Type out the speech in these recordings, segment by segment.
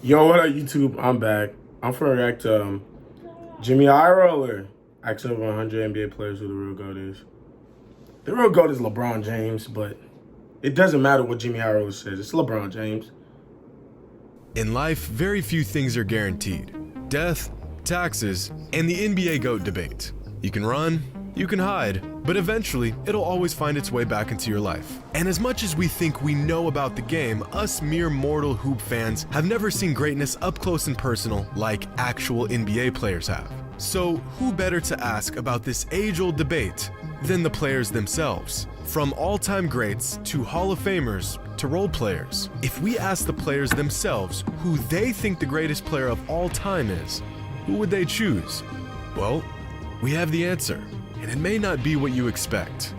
Yo, what up, YouTube? I'm back. I'm for react to Jimmy Iroller. Action of 100 NBA players who the real GOAT is. The real GOAT is LeBron James, but it doesn't matter what Jimmy Iroller says. It's LeBron James. In life, very few things are guaranteed. Death, taxes, and the NBA GOAT debate. You can run, you can hide, but eventually, it'll always find its way back into your life. And as much as we think we know about the game, us mere mortal hoop fans have never seen greatness up close and personal like actual NBA players have. So who better to ask about this age-old debate than the players themselves? From all-time greats to Hall of Famers to role players. If we ask the players themselves who they think the greatest player of all time is, who would they choose? Well, we have the answer, and it may not be what you expect.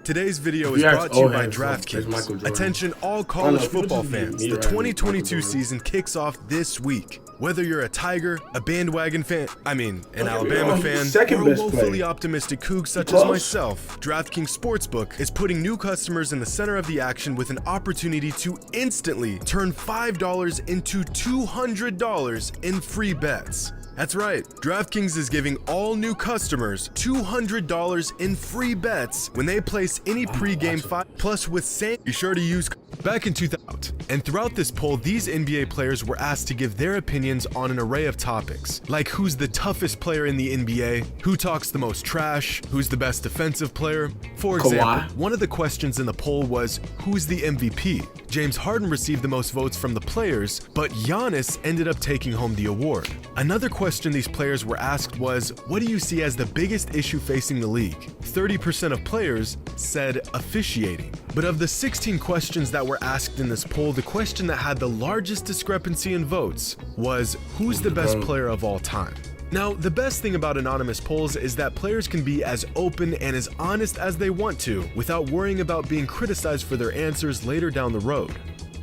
Today's video is brought to you by DraftKings. Attention all college football fans, the 2022 season kicks off this week. Whether you're a Tiger, a bandwagon fan, an Alabama fan, or a woefully optimistic Coug such as myself, DraftKings Sportsbook is putting new customers in the center of the action with an opportunity to instantly turn $5 into $200 in free bets. That's right, DraftKings is giving all new customers $200 in free bets when they place any pregame plus with same. Be sure to use back in 2000. And throughout this poll, these NBA players were asked to give their opinions on an array of topics, like who's the toughest player in the NBA, who talks the most trash, who's the best defensive player. For example, one of the questions in the poll was, who's the MVP? James Harden received the most votes from the players, but Giannis ended up taking home the award. Another question these players were asked was, what do you see as the biggest issue facing the league? 30% of players said officiating. But of the 16 questions that were asked in this poll, the question that had the largest discrepancy in votes was, who's the best player of all time? Now, the best thing about anonymous polls is that players can be as open and as honest as they want to without worrying about being criticized for their answers later down the road.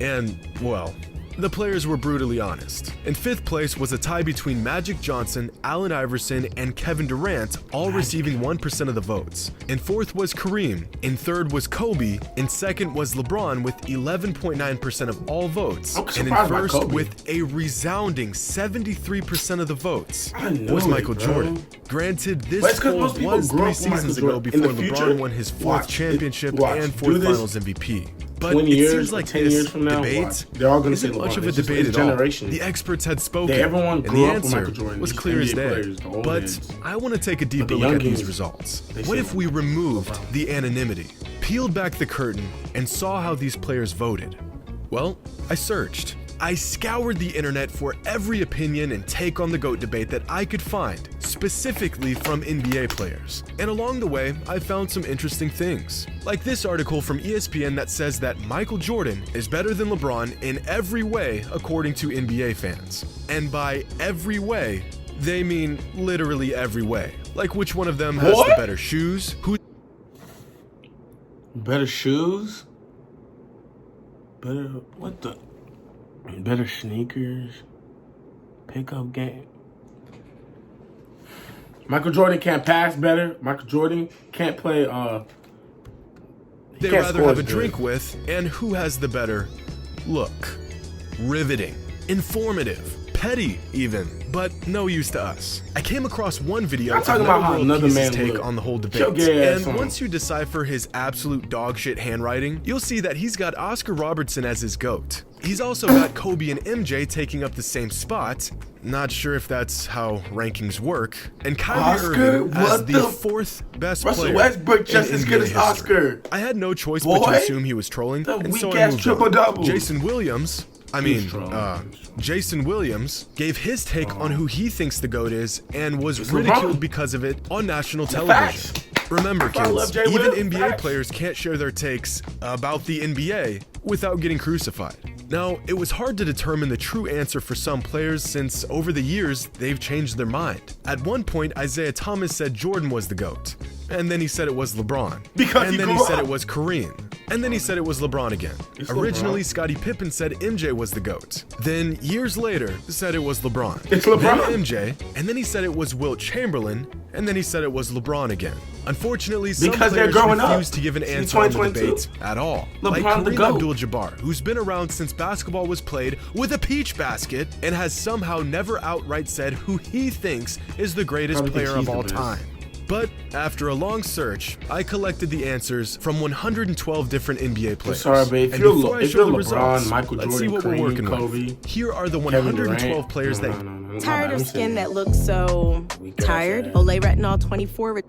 And, well, the players were brutally honest. In fifth place was a tie between Magic Johnson, Allen Iverson, and Kevin Durant, all receiving 1% of the votes. In fourth was Kareem. In third was Kobe. In second was LeBron with 11.9% of all votes. And in first, with a resounding 73% of the votes, was Michael Jordan. Granted, this poll was 3 seasons ago before LeBron won his fourth championship and fourth Finals MVP. But it seems like this debate isn't much of a debate at all. The experts had spoken, and the answer was clear as day. But I want to take a deeper look at these results. What if we removed the anonymity, peeled back the curtain, and saw how these players voted? Well, I searched. I scoured the internet for every opinion and take on the GOAT debate that I could find, specifically from NBA players. And along the way, I found some interesting things. Like this article from ESPN that says that Michael Jordan is better than LeBron in every way according to NBA fans. And by every way, they mean literally every way. Like which one of them has the better shoes? Better shoes? Better sneakers, pickup game. Michael Jordan can't pass better. Michael Jordan can't play. They rather have a drink with, and who has the better look? Riveting, informative, petty even, but no use to us. I came across one video of another man's take on the whole debate, and once you decipher his absolute dogshit handwriting, you'll see that he's got Oscar Robertson as his GOAT. He's also got Kobe and MJ taking up the same spot. Not sure if that's how rankings work. And Kyrie Irving as the fourth best player. Russell Westbrook just as good as Oscar. I had no choice but to assume he was trolling, and so I moved on. Jason Williams gave his take on who he thinks the GOAT is and was ridiculed because of it on national television. Remember, kids, even NBA players can't share their takes about the NBA without getting crucified. Now, it was hard to determine the true answer for some players since over the years, they've changed their mind. At one point, Isaiah Thomas said Jordan was the GOAT. And then he said it was LeBron. And then he said it was Kareem. And then he said it was LeBron again. Originally, Scottie Pippen said MJ was the GOAT. Then, years later, said it was LeBron. It's LeBron. Then MJ, and then he said it was Wilt Chamberlain, and then he said it was LeBron again. Unfortunately, some players refuse to give an answer on the debate at all. Like Kareem Abdul-Jabbar, who's been around since basketball was played with a peach basket and has somehow never outright said who he thinks is the greatest player of all time. But after a long search, I collected the answers from 112 different NBA players. Sorry, babe. And before I show the results, let's see what we're working with. Here are the 112 players that... Tired of skin that looks so tired? Olay Retinol 24...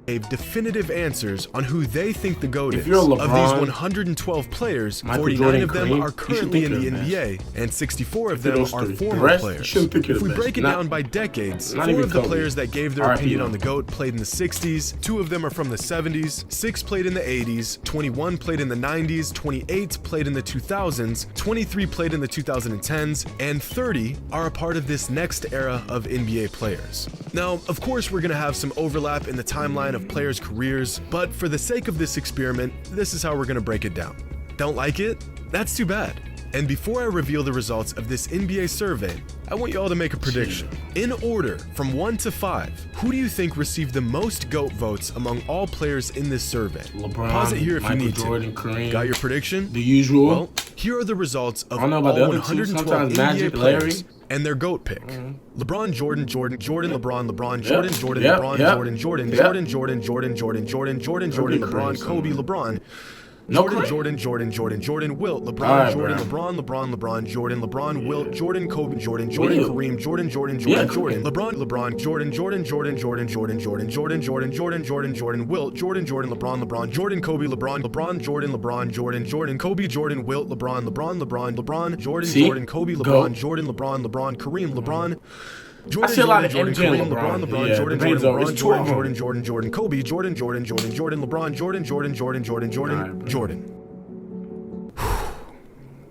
gave definitive answers on who they think the GOAT is. LeBron, of these 112 players, 49 of them are currently in the NBA, and 64 of them are former players. If we break it down by decades, 4 of the players that gave their opinion on the GOAT played in the 60s, 2 of them are from the 70s, 6 played in the 80s, 21 played in the 90s, 28 played in the 2000s, 23 played in the 2010s, and 30 are a part of this next era of NBA players. Now, of course, we're going to have some overlap in the timeline of players' careers, but for the sake of this experiment, this is how we're gonna break it down. Don't like it? That's too bad. And before I reveal the results of this NBA survey, I want you all to make a prediction. In order, from 1 to 5, who do you think received the most GOAT votes among all players in this survey? LeBron, pause it here if Michael you need Jordan, to. Kareem, Got your prediction? The usual. Well, here are the results of all the other 112 NBA Magic, players and their GOAT pick. LeBron, Jordan, LeBron, Jordan, LeBron, Kobe, LeBron. Jordan, Wilt, LeBron, LeBron, Wilt, Jordan, Kobe, Jordan, Kareem, Jordan, LeBron, Wilt, LeBron, Jordan, Kobe, LeBron, Kobe, Jordan, Wilt, LeBron, Jordan, Kobe, LeBron, Kareem, LeBron. I see a lot of MJ Kareem, and LeBron. Jordan, Kobe, Jordan, LeBron, Jordan.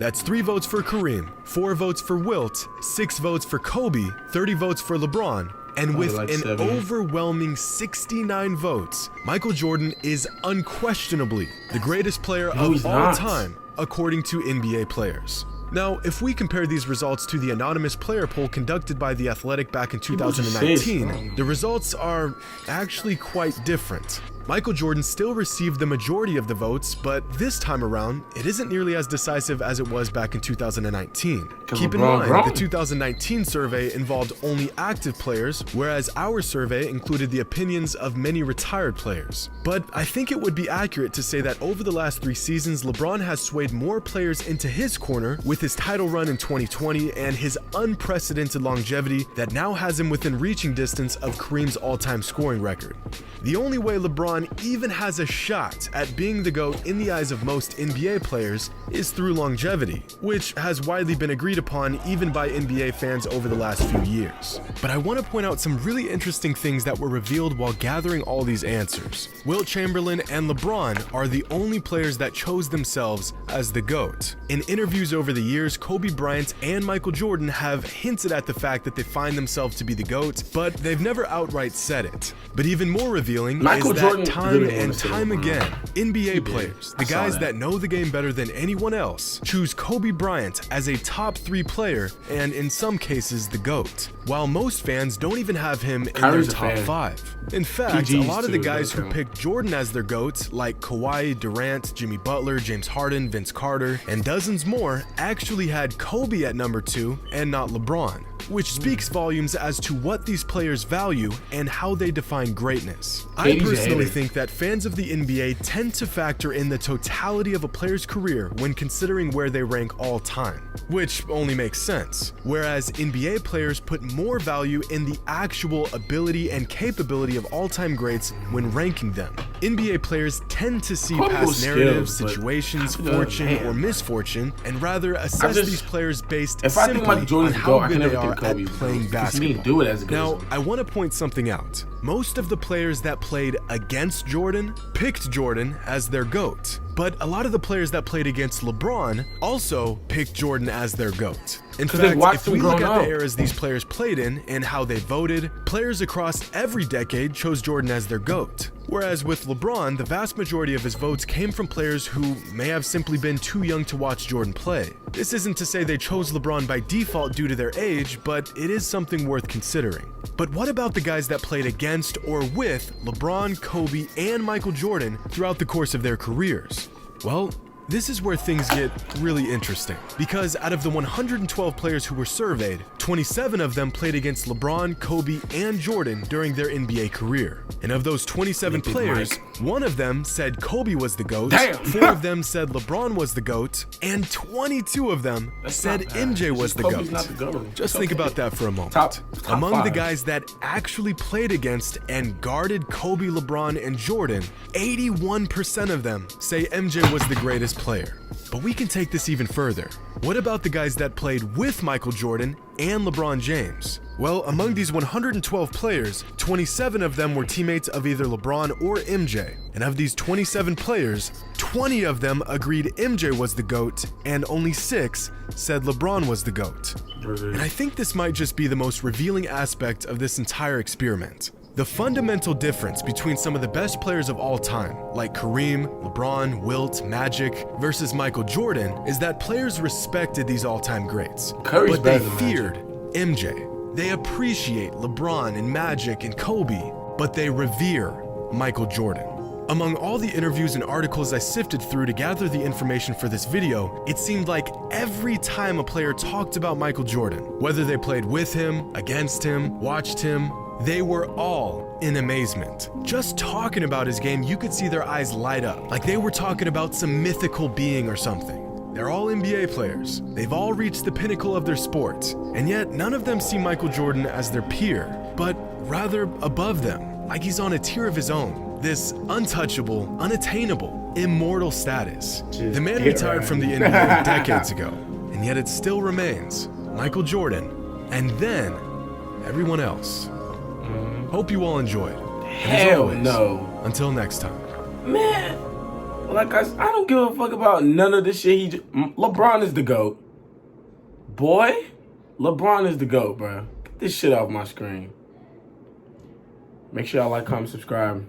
That's 3 votes for Kareem, 4 votes for Wilt, 6 votes for Kobe, 30 votes for LeBron, and with an overwhelming 69 votes, Michael Jordan is unquestionably the greatest player of all time, according to NBA players. Now, if we compare these results to the anonymous player poll conducted by The Athletic back in 2019, the results are actually quite different. Michael Jordan still received the majority of the votes, but this time around, it isn't nearly as decisive as it was back in 2019. Keep in mind, the 2019 survey involved only active players, whereas our survey included the opinions of many retired players. But I think it would be accurate to say that over the last 3 seasons, LeBron has swayed more players into his corner with his title run in 2020 and his unprecedented longevity that now has him within reaching distance of Kareem's all-time scoring record. The only way LeBron even has a shot at being the GOAT in the eyes of most NBA players is through longevity, which has widely been agreed upon even by NBA fans over the last few years. But I want to point out some really interesting things that were revealed while gathering all these answers. Wilt Chamberlain and LeBron are the only players that chose themselves as the GOAT. In interviews over the years, Kobe Bryant and Michael Jordan have hinted at the fact that they find themselves to be the GOAT, but they've never outright said it. But even more revealing is that time and time again, NBA players, the guys that know the game better than anyone else, choose Kobe Bryant as a top 3 player and in some cases the GOAT, while most fans don't even have him in their top 5. In fact, a lot of the guys who picked Jordan as their GOAT, like Kawhi, Durant, Jimmy Butler, James Harden, Vince Carter, and dozens more, actually had Kobe at number 2 and not LeBron, which speaks volumes as to what these players value and how they define greatness. I personally think that fans of the NBA tend to factor in the totality of a player's career when considering where they rank all time, which only makes sense, whereas NBA players put more value in the actual ability and capability of all-time greats when ranking them. NBA players tend to see past narratives, situations, fortune, or misfortune, and rather assess these players based simply on how good they are at playing basketball. Now, I want to point something out. Most of the players that played against Jordan picked Jordan as their GOAT, but a lot of the players that played against LeBron also picked Jordan as their GOAT. In fact, if we look at the eras these players played in and how they voted, players across every decade chose Jordan as their GOAT. Whereas with LeBron, the vast majority of his votes came from players who may have simply been too young to watch Jordan play. This isn't to say they chose LeBron by default due to their age, but it is something worth considering. But what about the guys that played against or with LeBron, Kobe, and Michael Jordan throughout the course of their careers? Well, this is where things get really interesting, because out of the 112 players who were surveyed, 27 of them played against LeBron, Kobe, and Jordan during their NBA career. And of those 27 players, one of them said Kobe was the GOAT, 4 of them said LeBron was the GOAT, and 22 of them said MJ was the GOAT. Just think about that for a moment. Among the guys that actually played against and guarded Kobe, LeBron, and Jordan, 81% of them say MJ was the greatest player. But we can take this even further. What about the guys that played with Michael Jordan and LeBron James? Well, among these 112 players, 27 of them were teammates of either LeBron or MJ. And of these 27 players, 20 of them agreed MJ was the GOAT, and only 6 said LeBron was the GOAT. And I think this might just be the most revealing aspect of this entire experiment. The fundamental difference between some of the best players of all time, like Kareem, LeBron, Wilt, Magic, versus Michael Jordan, is that players respected these all-time greats, but they feared MJ. They appreciate LeBron and Magic and Kobe, but they revere Michael Jordan. Among all the interviews and articles I sifted through to gather the information for this video, it seemed like every time a player talked about Michael Jordan, whether they played with him, against him, watched him, they were all in amazement. Just talking about his game, you could see their eyes light up, like they were talking about some mythical being or something. They're all NBA players. They've all reached the pinnacle of their sport, and yet none of them see Michael Jordan as their peer, but rather above them, like he's on a tier of his own. This untouchable, unattainable, immortal status. The man retired from the NBA decades ago, and yet it still remains Michael Jordan, and then everyone else. Hope you all enjoyed. Hell no. Until next time. Man, like I don't give a fuck about none of this shit. LeBron is the GOAT. Boy, LeBron is the GOAT, bro. Get this shit off my screen. Make sure y'all like, comment, subscribe.